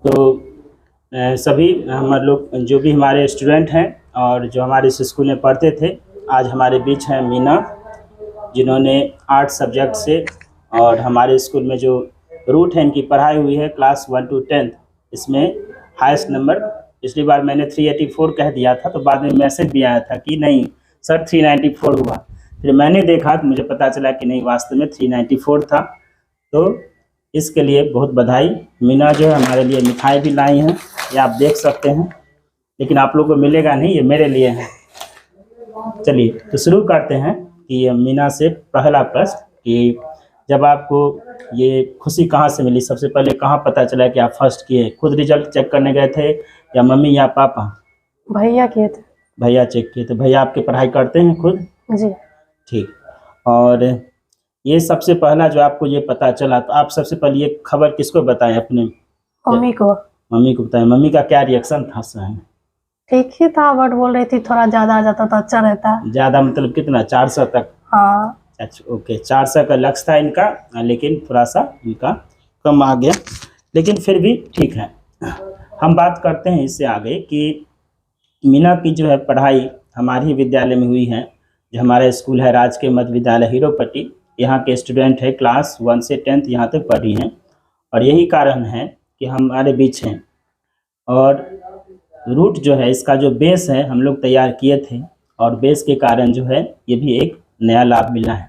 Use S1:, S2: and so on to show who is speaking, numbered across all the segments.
S1: तो सभी हमारे लोग जो भी हमारे स्टूडेंट हैं और जो हमारे इस स्कूल में पढ़ते थे, आज हमारे बीच हैं मीना, जिन्होंने 8 सब्जेक्ट से और हमारे स्कूल में जो रूट है इनकी पढ़ाई हुई है क्लास 1 to 10th, इसमें हाईएस्ट नंबर। पिछली बार मैंने 384 कह दिया था, तो बाद में मैसेज भी आया था कि नहीं सर 394 हुआ। फिर मैंने देखा तो मुझे पता चला कि नहीं, वास्तव में 394 था। तो इसके लिए बहुत बधाई। मीना जो है हमारे लिए मिठाई भी लाई हैं, ये आप देख सकते हैं, लेकिन आप लोगों को मिलेगा नहीं, ये मेरे लिए है। चलिए तो शुरू करते हैं कि मीना से पहला प्रश्न कि जब आपको ये खुशी कहाँ से मिली, सबसे पहले कहाँ पता चला कि आप फर्स्ट किए? खुद रिजल्ट चेक करने गए थे या मम्मी या पापा?
S2: भैया किए थे।
S1: भैया चेक किए थे। भैया आपकी पढ़ाई करते हैं खुद?
S2: जी।
S1: ठीक। और ये सबसे पहला जो आपको ये पता चला, तो आप सबसे पहले ये खबर किसको बताएं? अपने
S2: मम्मी को।
S1: मम्मी को बताएं। मम्मी का क्या रिएक्शन था सर?
S2: ठीक ही था, बट बोल रही थी थोड़ा ज्यादा आ जाता तो अच्छा रहता।
S1: ज़्यादा मतलब कितना? 400 तक?
S2: हाँ।
S1: अच्छा, ओके। 400 का लक्ष्य था इनका, लेकिन थोड़ा सा इनका कम आ गया, लेकिन फिर भी ठीक है। हम बात करते हैं इससे आगे कि मीना की जो है पढ़ाई हमारे विद्यालय में हुई है। जो हमारा स्कूल है राजकीय मध्य विद्यालय हीरोपट्टी, यहाँ के स्टूडेंट है क्लास 1 से 10th यहाँ तक पढ़ी हैं, और यही कारण है कि हमारे बीच हैं। और रूट जो है इसका जो बेस है हम लोग तैयार किए थे, और बेस के कारण जो है ये भी एक नया लाभ मिला है।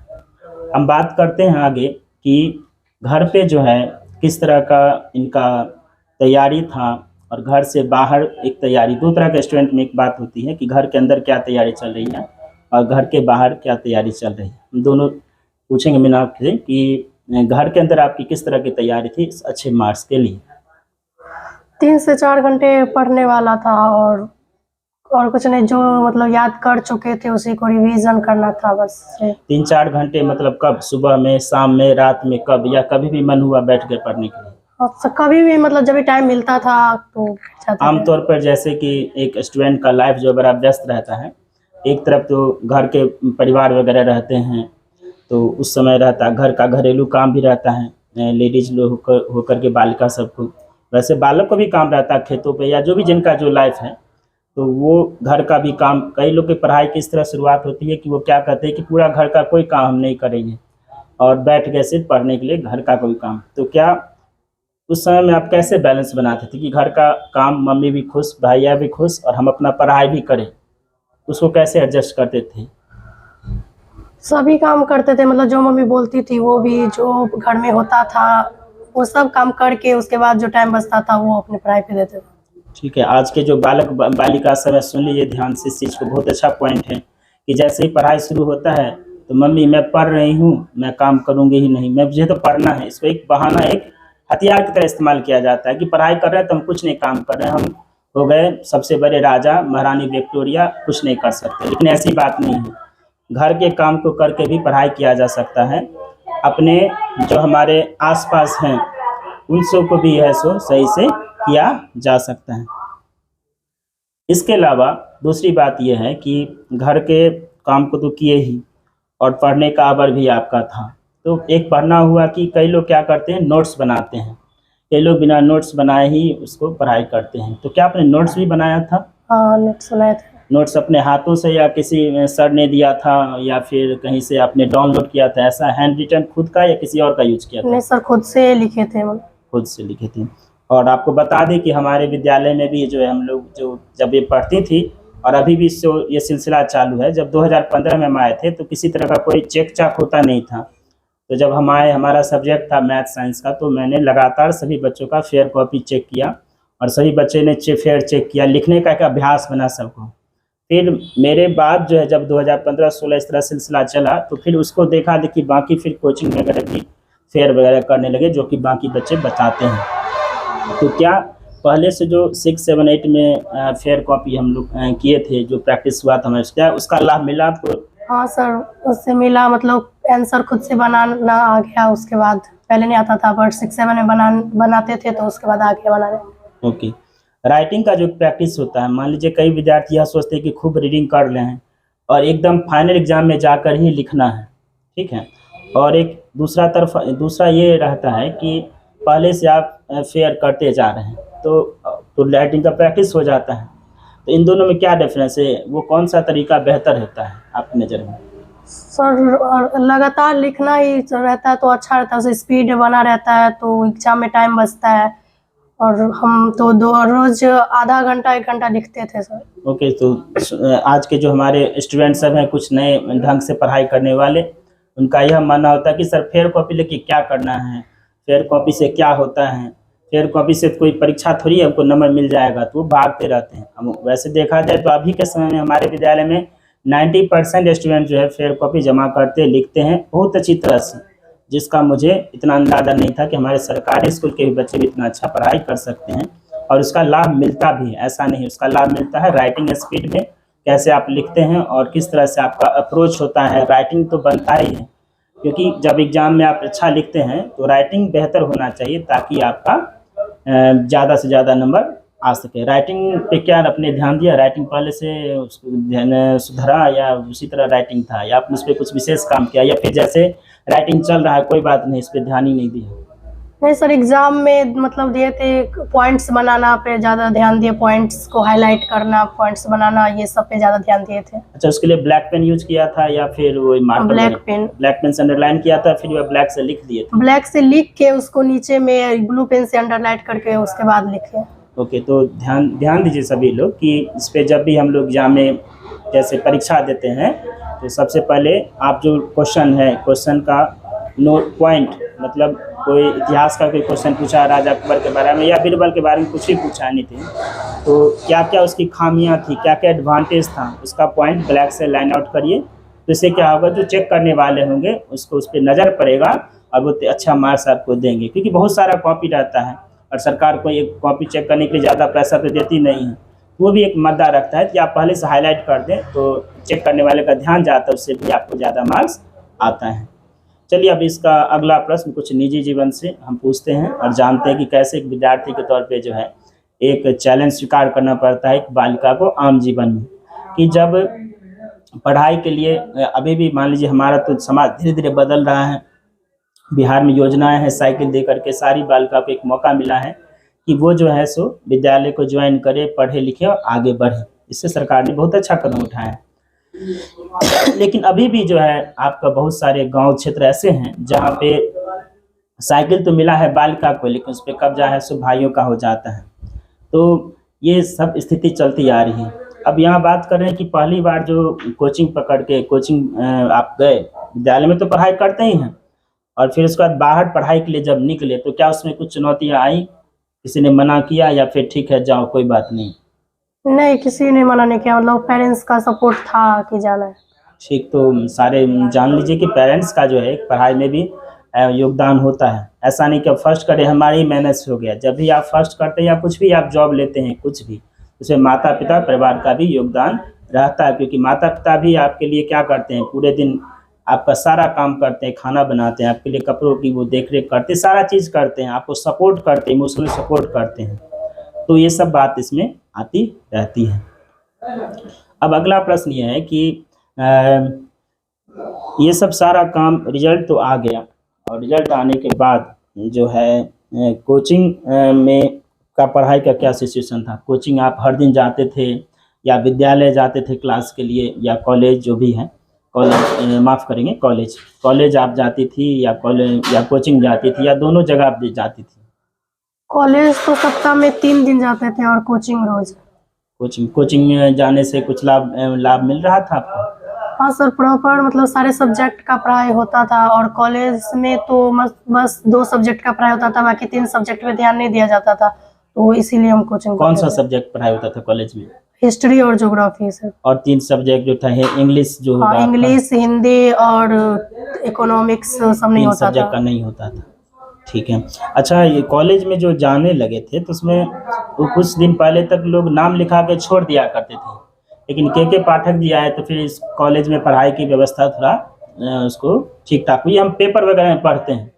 S1: हम बात करते हैं आगे कि घर पे जो है किस तरह का इनका तैयारी था, और घर से बाहर एक तैयारी। दो तरह के स्टूडेंट में एक बात होती है कि घर के अंदर क्या तैयारी चल रही है और घर के बाहर क्या तैयारी चल रही है। हम दोनों पूछेंगे मैंने आपसे कि घर के अंदर आपकी किस तरह की तैयारी थी इस अच्छे मार्क्स के लिए?
S2: 3 से 4 घंटे पढ़ने वाला था, और कुछ नहीं, जो मतलब याद कर चुके थे उसी को रिवीजन करना था बस।
S1: 3-4 घंटे मतलब कब? सुबह में, शाम में, रात में, कब? या कभी भी मन हुआ बैठ के पढ़ने के लिए?
S2: कभी भी, मतलब जब भी टाइम मिलता था तो
S1: आमतौर पर जैसे कि एक स्टूडेंट का लाइफ जो बड़ा व्यस्त रहता है, एक तरफ तो घर के परिवार वगैरह रहते हैं, तो उस समय रहता है घर का घरेलू काम भी रहता है, लेडीज लोग होकर के बालिका सबको, वैसे बालक को भी काम रहता है खेतों पे, या जो भी जिनका जो लाइफ है, तो वो घर का भी काम। कई लोग की पढ़ाई की इस तरह शुरुआत होती है कि वो क्या कहते हैं कि पूरा घर का कोई काम हम नहीं करेंगे और बैठ गए सिर्फ पढ़ने के लिए घर का कोई काम। तो क्या उस समय में आप कैसे बैलेंस बनाते थे कि घर का काम, मम्मी भी खुश, भैया भी खुश, और हम अपना पढ़ाई भी करें? उसको कैसे एडजस्ट करते थे?
S2: सभी काम करते थे, मतलब जो मम्मी बोलती थी वो भी, जो घर में होता था वो सब काम करके उसके बाद जो टाइम बचता था वो अपने पढ़ाई पे देते थे।
S1: ठीक है। आज के जो बालक बालिका समय सुन लीजिए ध्यान से, इस चीज़ को बहुत अच्छा पॉइंट है कि जैसे ही पढ़ाई शुरू होता है तो मम्मी मैं पढ़ रही हूँ, मैं काम करूँगी ही नहीं, मैं मुझे तो पढ़ना है। इसको एक बहाना, एक हथियार की तरह इस्तेमाल किया जाता है कि पढ़ाई कर रहे हैं तो हम कुछ नहीं काम कर रहे हैं, हम हो गए सबसे बड़े राजा महारानी विक्टोरिया, कुछ नहीं कर सकते। लेकिन ऐसी बात नहीं है, घर के काम को करके भी पढ़ाई किया जा सकता है। अपने जो हमारे आसपास हैं उन सब को भी यह सो सही से किया जा सकता है। इसके अलावा दूसरी बात यह है कि घर के काम को तो किए ही, और पढ़ने का अवर भी आपका था। तो एक पढ़ना हुआ कि कई लोग क्या करते हैं, नोट्स बनाते हैं, कई लोग बिना नोट्स बनाए ही उसको पढ़ाई करते हैं। तो क्या आपने नोट्स भी बनाया था?
S2: हाँ, नोट्स बनाए थे।
S1: नोट्स अपने हाथों से या किसी सर ने दिया था या फिर कहीं से आपने डाउनलोड किया था? ऐसा हैंड रिटन खुद का या किसी और का यूज किया था?
S2: नहीं सर, खुद से लिखे थे।
S1: खुद से लिखे थे। और आपको बता दें कि हमारे विद्यालय में भी जो है हम लोग जो जब ये पढ़ती थी, और अभी भी ये सिलसिला चालू है, जब 2015 में हम आए थे तो किसी तरह का कोई चेक चाक होता नहीं था। तो जब हम आए, हमारा सब्जेक्ट था मैथ साइंस का, तो मैंने लगातार सभी बच्चों का फेयर कॉपी चेक किया, और सभी बच्चे ने फेयर चेक किया, लिखने का एक अभ्यास बना सबको। फिर मेरे बाद जो है जब 2015-16 इस तरह सिलसिला चला, तो फिर उसको देखा देखी बाकी फिर कोचिंग वगैरह की फेयर वगैरह करने लगे, जो कि बाकी बच्चे बताते हैं। तो क्या पहले से जो 6, 7, 8 में फेयर कॉपी हम लोग किए थे, जो प्रैक्टिस हुआ था हमें, क्या उसका लाभ मिला आपको?
S2: हाँ सर, उससे मिला, मतलब आंसर खुद से बनाना आ गया। उसके बाद पहले नहीं आता था, बट 6, 7 में बनाते थे, तो उसके बाद आ गया बनाने।
S1: ओके। राइटिंग का जो प्रैक्टिस होता है, मान लीजिए कई विद्यार्थी यह सोचते हैं कि खूब रीडिंग कर लें हैं और एकदम फाइनल एग्जाम में जाकर ही लिखना है, ठीक है। और एक दूसरा ये रहता है कि पहले से आप फेयर करते जा रहे हैं, तो राइटिंग का प्रैक्टिस हो जाता है। तो इन दोनों में क्या डिफरेंस है, वो कौन सा तरीका बेहतर होता है आपकी नज़र में?
S2: सर और लगातार लिखना ही रहता है तो अच्छा रहता है, उससे स्पीड बना रहता है तो एग्जाम में टाइम बचता है। और हम तो दो रोज आधा घंटा 1 घंटा लिखते थे सर।
S1: ओके, तो आज के जो हमारे स्टूडेंट सब हैं, कुछ नए ढंग से पढ़ाई करने वाले, उनका यह मानना होता है कि सर फेयर कॉपी लेके क्या करना है, फेयर कॉपी से क्या होता है, फेयर कॉपी से कोई परीक्षा थोड़ी है हमको नंबर मिल जाएगा, तो वो भागते रहते हैं। हम वैसे देखा जाए तो अभी के समय में हमारे विद्यालय में 90% स्टूडेंट जो है फेयर कॉपी जमा करते लिखते हैं बहुत अच्छी तरह से, जिसका मुझे इतना अंदाज़ा नहीं था कि हमारे सरकारी स्कूल के भी बच्चे भी इतना अच्छा पढ़ाई कर सकते हैं। और उसका लाभ मिलता भी है, ऐसा नहीं, उसका लाभ मिलता है राइटिंग स्पीड में, कैसे आप लिखते हैं और किस तरह से आपका अप्रोच होता है। राइटिंग तो बनता ही है, क्योंकि जब एग्ज़ाम में आप अच्छा लिखते हैं तो राइटिंग बेहतर होना चाहिए ताकि आपका ज़्यादा से ज़्यादा नंबर आ सके। राइटिंग पे क्या आपने ध्यान दिया, राइटिंग पहले से उसको ध्यान सुधरा या उसी तरह राइटिंग था, या आपने उस पर कुछ विशेष काम किया, या फिर जैसे राइटिंग चल रहा है कोई बात नहीं, इस पर ध्यान ही नहीं दिया?
S2: नहीं सर, एग्जाम में मतलब दिए थे पॉइंट्स बनाना पे ज़्यादा ध्यान दिए, पॉइंट्स को हाईलाइट करना, पॉइंट्स बनाना, ये सब पे ज़्यादा ध्यान दिए थे।
S1: अच्छा, उसके लिए ब्लैक पेन यूज किया था या फिर वो marker?
S2: Black pen.
S1: Black pen से अंडरलाइन किया था, फिर वो ब्लैक से लिख दिए थे?
S2: ब्लैक से लिख के उसको नीचे में ब्लू पेन से अंडरलाइन करके उसके बाद लिखे।
S1: ओके, तो ध्यान ध्यान दीजिए सभी लोग कि इस पे जब भी हम लोग एग्जाम में जैसे परीक्षा देते हैं तो सबसे पहले आप जो क्वेश्चन है, क्वेश्चन का नोट पॉइंट, मतलब कोई इतिहास का कोई क्वेश्चन पूछा राजा अकबर के बारे में या बीरबल के बारे में कुछ भी पूछा नहीं थे, तो क्या क्या उसकी खामियां थी, क्या क्या एडवांटेज था, उसका पॉइंट ब्लैक से लाइन आउट करिए। तो इससे क्या होगा, जो चेक करने वाले होंगे उसको उस पर नज़र पड़ेगा और वो अच्छा मार्क्स आपको देंगे, क्योंकि बहुत सारा कॉपी रहता है और सरकार को एक कॉपी चेक करने के लिए ज़्यादा पैसा तो देती नहीं है। वो भी एक मुद्दा रखता है कि आप पहले से हाईलाइट कर दें तो चेक करने वाले का ध्यान जाता है, उससे भी आपको ज़्यादा मार्क्स आता है। चलिए, अब इसका अगला प्रश्न कुछ निजी जीवन से हम पूछते हैं और जानते हैं कि कैसे एक विद्यार्थी के तौर पे जो है एक चैलेंज स्वीकार करना पड़ता है एक बालिका को आम जीवन में, कि जब पढ़ाई के लिए अभी भी मान लीजिए हमारा तो समाज धीरे धीरे बदल रहा है, बिहार में योजनाएं हैं साइकिल दे करके सारी बालिका को एक मौका मिला है कि वो जो है सो विद्यालय को ज्वाइन करे, पढ़े लिखे और आगे बढ़े। इससे सरकार ने बहुत अच्छा कदम उठाया है। लेकिन अभी भी जो है आपका बहुत सारे गांव क्षेत्र ऐसे हैं जहां पे साइकिल तो मिला है बालिका को, लेकिन उस पर कब्जा है सो भाइयों का हो जाता है। तो ये सब स्थिति चलती आ रही है। अब यहाँ बात कर रहे हैं कि पहली बार जो कोचिंग पकड़ के आप गए, विद्यालय में तो पढ़ाई करते ही हैं और फिर उसके बाद बाहर पढ़ाई के लिए जब निकले तो क्या उसमें कुछ चुनौतियाँ आई, किसी ने मना किया या फिर ठीक है जाओ कोई बात नहीं?
S2: नहीं, किसी ने मना नहीं किया, मतलब पेरेंट्स का सपोर्ट था कि जाना है।
S1: ठीक, तो सारे जान लीजिए कि पेरेंट्स का जो है पढ़ाई में भी योगदान होता है। ऐसा नहीं कि फर्स्ट करे हमारे ही मैनेज हो गया। जब भी आप फर्स्ट करते हैं या कुछ भी आप जॉब लेते हैं, कुछ भी, उसमें माता पिता परिवार का भी योगदान रहता है, क्योंकि माता पिता भी आपके लिए क्या करते हैं, पूरे दिन आपका सारा काम करते हैं, खाना बनाते हैं, आपके लिए कपड़ों की वो देख रेख करते हैं, सारा चीज़ करते हैं, आपको सपोर्ट करते हैं, इमोशनल सपोर्ट करते हैं। तो ये सब बात इसमें आती रहती है। अब अगला प्रश्न ये है कि ये सब सारा काम, रिजल्ट तो आ गया और रिजल्ट आने के बाद जो है कोचिंग में का पढ़ाई का क्या सिचुएशन था? कोचिंग आप हर दिन जाते थे या विद्यालय जाते थे क्लास के लिए, या कॉलेज जो भी है, कॉलेज माफ़ करेंगे कॉलेज आप जाती थी या कॉलेज या कोचिंग जाती थी या दोनों जगह आप जाती थी?
S2: कॉलेज तो सप्ताह में 3 दिन जाते थे और कोचिंग रोज।
S1: कोचिंग में जाने से कुछ लाभ मिल रहा था आपको?
S2: हाँ सर, प्रॉपर मतलब सारे सब्जेक्ट का पढ़ाई होता था और कॉलेज में तो बस 2 सब्जेक्ट का पढ़ाई होता था, बाकी 3 सब्जेक्ट पे ध्यान नहीं दिया जाता था, तो इसीलिए हम कोचिंग।
S1: कौन सा सब्जेक्ट पढ़ाई होता था कॉलेज में?
S2: हिस्ट्री और ज्योग्राफी सर।
S1: और 3 सब्जेक्ट जो था इंग्लिश जो होगा?
S2: हाँ, इंग्लिश, हिंदी और इकोनॉमिक्स सब नहीं होता था।
S1: सब्जेक्ट का नहीं होता था, ठीक है। अच्छा, ये कॉलेज में जो जाने लगे थे तो उसमें वो कुछ दिन पहले तक लोग नाम लिखा के छोड़ दिया करते थे, लेकिन के पाठक जी आए तो फिर इस कॉलेज में पढ़ाई की व्यवस्था थोड़ा उसको ठीक ठाक हुई। हम पेपर वगैरह में पढ़ते हैं,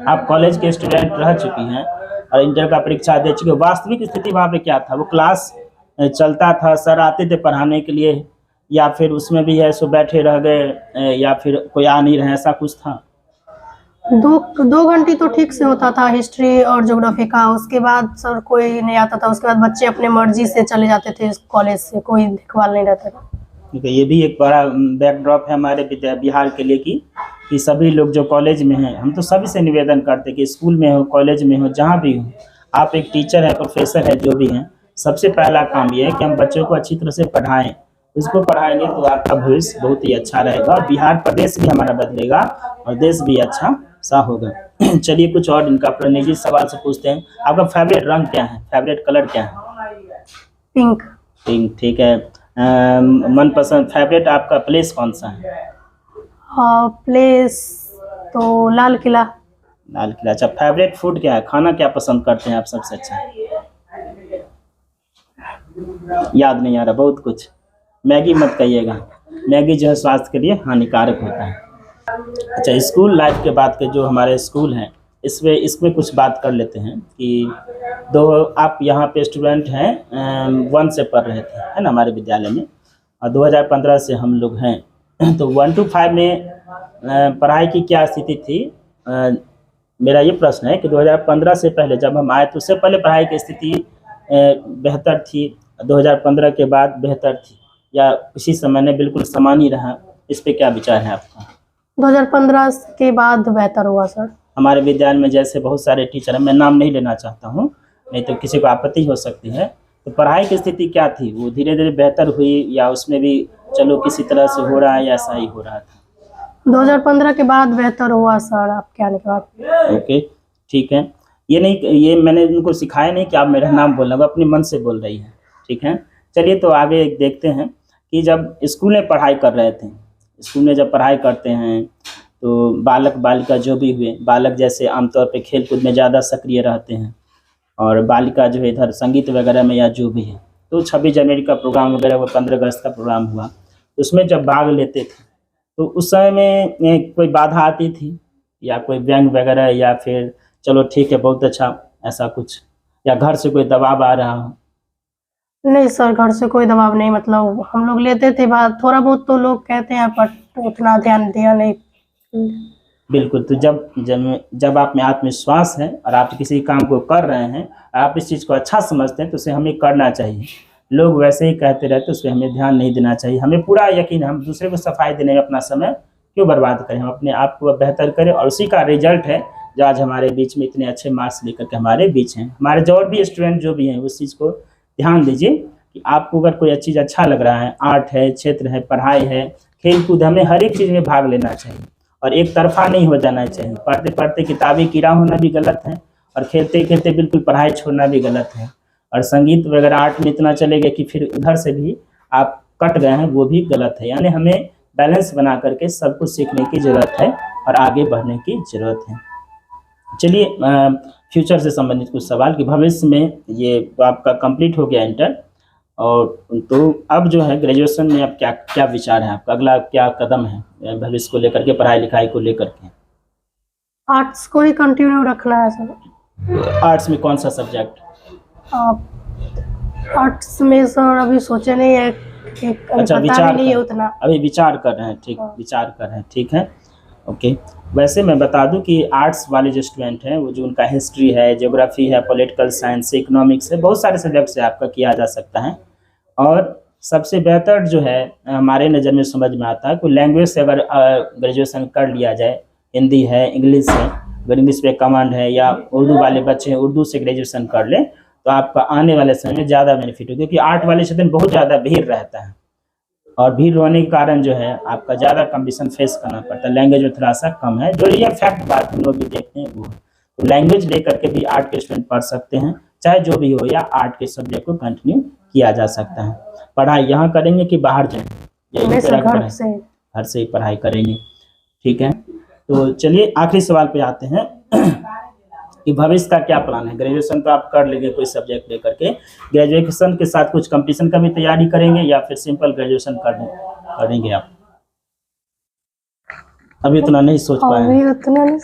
S1: आप कॉलेज के स्टूडेंट रह चुकी हैं और इंटर का परीक्षा दे चुके, वास्तविक स्थिति वहाँ पे क्या था? वो क्लास चलता था, सर आते थे पढ़ाने के लिए, या फिर उसमें भी है सो बैठे रह गए, या फिर कोई आ नहीं रहे, ऐसा कुछ था?
S2: दो घंटे तो ठीक से होता था हिस्ट्री और ज्योग्राफी का। उसके बाद सर कोई नहीं आता था। उसके बाद बच्चे अपने मर्जी से चले जाते थे कॉलेज से, कोई देखभाल नहीं रहता था।
S1: क्योंकि ये भी एक बड़ा बैकड्रॉप है हमारे बिहार के लिए कि सभी लोग जो कॉलेज में हैं, हम तो सभी से निवेदन करते हैं कि स्कूल में हो, कॉलेज में हो, जहाँ भी हो, आप एक टीचर है, प्रोफेसर है, जो भी हैं, सबसे पहला काम ये है कि हम बच्चों को अच्छी तरह से पढ़ाएं। उसको पढ़ाएंगे तो आपका भविष्य बहुत ही अच्छा रहेगा और बिहार प्रदेश भी हमारा बदलेगा और देश भी अच्छा सा होगा। चलिए कुछ और इनका अपना निजी सवाल से पूछते हैं। आपका फेवरेट रंग क्या है, फेवरेट कलर क्या है?
S2: पिंक।
S1: पिंक, ठीक है। मनपसंद फेवरेट आपका प्लेस कौन सा है?
S2: प्लेस तो लाल किला।
S1: लाल किला, अच्छा। फेवरेट फूड क्या है, खाना क्या पसंद करते हैं आप सबसे अच्छा? याद नहीं आ रहा, बहुत कुछ। मैगी मत कहिएगा, मैगी जो है स्वास्थ्य के लिए हानिकारक होता है। अच्छा, स्कूल लाइफ के बाद के जो हमारे स्कूल हैं, इसमें कुछ बात कर लेते हैं कि आप यहाँ पे स्टूडेंट हैं, 1 से पढ़ रहे थे, है ना, हमारे विद्यालय में, और 2015 से हम लोग हैं। तो 1 to 5 में पढ़ाई की क्या स्थिति थी? मेरा ये प्रश्न है कि 2015 से पहले जब हम आए तो उससे पहले पढ़ाई की स्थिति बेहतर थी, 2015 के बाद बेहतर थी, या उसी समय ने बिल्कुल समान ही रहा? इस पे क्या विचार है आपका?
S2: 2015 के बाद बेहतर हुआ सर।
S1: हमारे विद्यालय में जैसे बहुत सारे टीचर हैं, मैं नाम नहीं लेना चाहता हूँ, नहीं तो किसी को आपत्ति हो सकती है, तो पढ़ाई की स्थिति क्या थी? वो धीरे धीरे बेहतर हुई या उसमें भी चलो किसी तरह से हो रहा है या ऐसा ही हो रहा था?
S2: 2015 के बाद बेहतर हुआ सर, आपके आने के बाद।
S1: ओके, ठीक है। ये मैंने उनको सिखाया नहीं कि आप मेरा नाम बोलना, वो अपने मन से बोल रही है, ठीक है। चलिए तो आगे देखते हैं कि जब स्कूल में पढ़ाई कर रहे थे, स्कूल में जब पढ़ाई करते हैं तो बालक बालिका जो भी हुए, बालक जैसे आमतौर पे खेल कूद में ज़्यादा सक्रिय रहते हैं और बालिका जो है इधर संगीत वगैरह में या जो भी है, तो 26 जनवरी का प्रोग्राम वगैरह, वो 15 अगस्त का प्रोग्राम हुआ, तो उसमें जब भाग लेते थे तो उस समय में कोई बाधा आती थी या कोई व्यंग वगैरह, या फिर चलो ठीक है बहुत अच्छा, ऐसा कुछ, या घर से कोई दबाव आ रहा हो?
S2: नहीं सर, घर से कोई दबाव नहीं, मतलब हम लोग लेते थे बात, थोड़ा बहुत तो लोग कहते हैं पर उतना ध्यान दिया नहीं।
S1: बिल्कुल, तो जब आप में आत्मविश्वास है और आप किसी काम को कर रहे हैं, आप इस चीज़ को अच्छा समझते हैं, तो उसे हमें करना चाहिए। लोग वैसे ही कहते रहते, उस पर हमें ध्यान नहीं देना चाहिए। हमें पूरा यकीन है, हम दूसरे को सफाई देने में अपना समय क्यों बर्बाद करें, हम अपने आप को बेहतर करें, और उसी का रिजल्ट है जो आज हमारे बीच में इतने अच्छे मार्क्स लेकर के हमारे बीच हैं। हमारे जो और भी स्टूडेंट जो भी हैं, उस चीज़ को ध्यान दीजिए कि आपको अगर कोई चीज़ अच्छा लग रहा है, आर्ट है, क्षेत्र है, पढ़ाई है, खेल कूद, हमें हर एक चीज़ में भाग लेना चाहिए और एक तरफा नहीं हो जाना चाहिए। पढ़ते पढ़ते किताबी कीड़ा होना भी गलत है और खेलते खेलते बिल्कुल पढ़ाई छोड़ना भी गलत है, और संगीत वगैरह आर्ट में इतना चलेगा कि फिर उधर से भी आप कट गए हैं, वो भी गलत है। यानी हमें बैलेंस बना करके सब कुछ सीखने की ज़रूरत है और आगे बढ़ने की ज़रूरत है। चलिए फ्यूचर से संबंधित कुछ सवाल कि भविष्य में, ये तो आपका कंप्लीट हो गया इंटर, और तो अब जो है ग्रेजुएशन में अब क्या क्या विचार है आपका, अगला क्या कदम है भविष्य को लेकर के, पढ़ाई लिखाई को लेकर के?
S2: आर्ट्स को ही कंटिन्यू रखना है सर।
S1: आर्ट्स में कौन सा सब्जेक्ट?
S2: आर्ट्स में सर अभी सोचे नहीं है कि
S1: अच्छा,
S2: पता
S1: विचार
S2: नहीं है उतना।
S1: अभी विचार कर रहे हैं, ठीक, विचार कर रहे हैं, ठीक है, ओके। वैसे मैं बता दूं कि आर्ट्स वाले जो स्टूडेंट हैं, वो जो उनका हिस्ट्री है, ज्योग्राफी है, पॉलिटिकल साइंस है, इकोनॉमिक्स है, बहुत सारे सब्जेक्ट से आपका किया जा सकता है। और सबसे बेहतर जो है हमारे नज़र में समझ में आता है, कोई लैंग्वेज से अगर ग्रेजुएशन कर लिया जाए, हिंदी है, इंग्लिश है, अगर इंग्लिश पे कमांड है, या उर्दू वाले बच्चे उर्दू से ग्रेजुएशन कर लें, तो आपका आने वाले समय में ज़्यादा बेनिफिट हो, क्योंकि आर्ट वाले क्षेत्र में बहुत ज़्यादा भीड़ रहता है और भीड़ होने के कारण जो है आपका ज़्यादा कंपटीशन फेस करना पड़ता है। लैंग्वेज में थोड़ा सा कम है, जो ये फैक्ट बात हम लोग भी देखते हैं वो। तो लैंग्वेज लेकर के भी आर्ट के स्टूडेंट पढ़ सकते हैं, चाहे जो भी हो, या आर्ट के सब्जेक्ट को कंटिन्यू किया जा सकता है। पढ़ाई यहाँ करेंगे कि बाहर जाएंगे? घर से ही पढ़ाई करेंगे, ठीक है। तो चलिए आखिरी सवाल पे आते हैं कि भविष्य का क्या प्लान है? ग्रेजुएशन तो आप कर लेंगे कोई सब्जेक्ट लेकर के, ग्रेजुएशन के साथ कुछ कंपटीशन का भी तैयारी करेंगे या फिर सिंपल ग्रेजुएशन करेंगे आप? अभी उतना नहीं सोच पाए?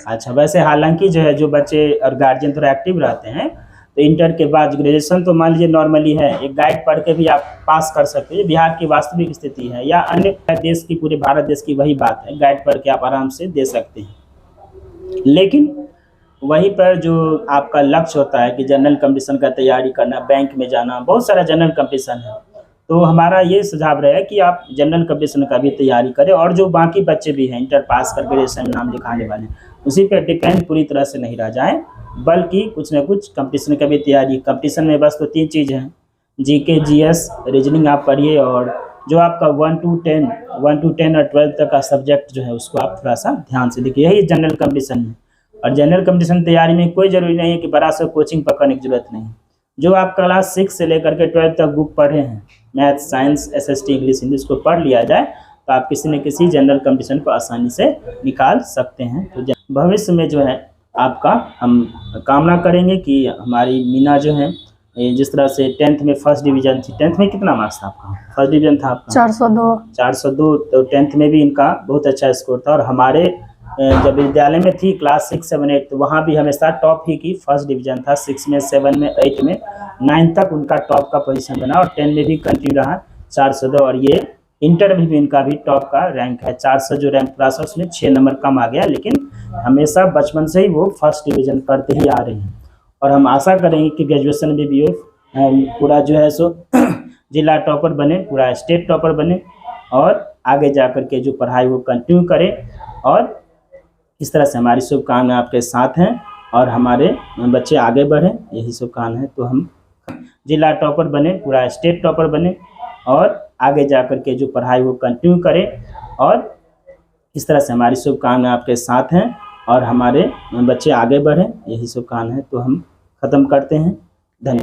S1: अच्छा, वैसे हालांकि जो है, जो बच्चे और गार्जियन थोड़ा एक्टिव रहते हैं, तो इंटर के बाद ग्रेजुएशन तो मान लीजिए नॉर्मली है, एक गाइड पढ़ के भी आप पास कर सकते हैं। बिहार की वास्तविक स्थिति है, या अन्य देश की, पूरे भारत देश की वही बात है, गाइड पढ़ के आप आराम से दे सकते हैं। लेकिन वहीं पर जो आपका लक्ष्य होता है कि जनरल कंपटीशन का तैयारी करना, बैंक में जाना, बहुत सारा जनरल कंपटीशन है, तो हमारा ये सुझाव रहेगा कि आप जनरल कंपटीशन का भी तैयारी करें। और जो बाकी बच्चे भी हैं इंटर पास करके जैसे नाम लिखाने वाले, उसी पर डिपेंड पूरी तरह से नहीं रह जाएं, बल्कि कुछ ना कुछ कंपटीशन का भी तैयारी। कंपटीशन में बस तो 3 चीज़ हैं, जीके, जीएस, रीजनिंग आप पढ़िए, और जो आपका 1 to 10 और 12 तक का सब्जेक्ट जो है उसको आप थोड़ा सा ध्यान से देखिए, यही जनरल कंपटीशन है। और जनरल कंपटीशन तैयारी में कोई ज़रूरी नहीं है कि बड़ा सा कोचिंग पकड़ने की जरूरत नहीं। जो आप क्लास 6 से लेकर के 12 तक बुक पढ़े हैं, math, science, SST, English, Hindi, उसको पढ़ लिया जाए तो आप किसी न किसी जनरल कंपटीशन को आसानी से निकाल सकते हैं। तो भविष्य में जो है आपका हम कामना करेंगे कि हमारी मीना जो है, जिस तरह से 10th में फर्स्ट डिवीज़न थी। 10th में कितना मार्क्स था आपका? फर्स्ट डिवीज़न था आपका 402। तो 10th में भी इनका बहुत अच्छा स्कोर था। और हमारे जब विद्यालय में थी क्लास 6, 7, 8, तो वहाँ भी हमेशा टॉप ही की, फर्स्ट डिवीज़न था। 6 में, 7 में, 8 में, 9 तक उनका टॉप का पोजीशन बना, और 10 में भी कंटिन्यू रहा 402। और ये इंटर में भी इनका भी टॉप का रैंक है। 400 जो रैंक प्लस है उसमें 6 नंबर कम आ गया, लेकिन हमेशा बचपन से ही वो फर्स्ट डिवीज़न करते ही आ रहे हैं। और हम आशा करेंगे कि ग्रेजुएशन में भी पूरा जो है सो जिला टॉपर बने, पूरा स्टेट टॉपर बने, और आगे जा कर के जो पढ़ाई वो कंटिन्यू करें। और इस तरह से हमारी शुभकामनाएं आपके साथ हैं, और हमारे बच्चे आगे बढ़ें, यही शुभकामनाएं हैं। तो हम जिला टॉपर बने, पूरा स्टेट टॉपर बने, और आगे जा कर के जो पढ़ाई वो कंटिन्यू करें। और इस तरह से हमारी शुभकामनाएं आपके साथ हैं, और हमारे बच्चे आगे बढ़ें, यही शुभकामनाएं हैं। तो हम ख़त्म करते हैं। धन्यवाद।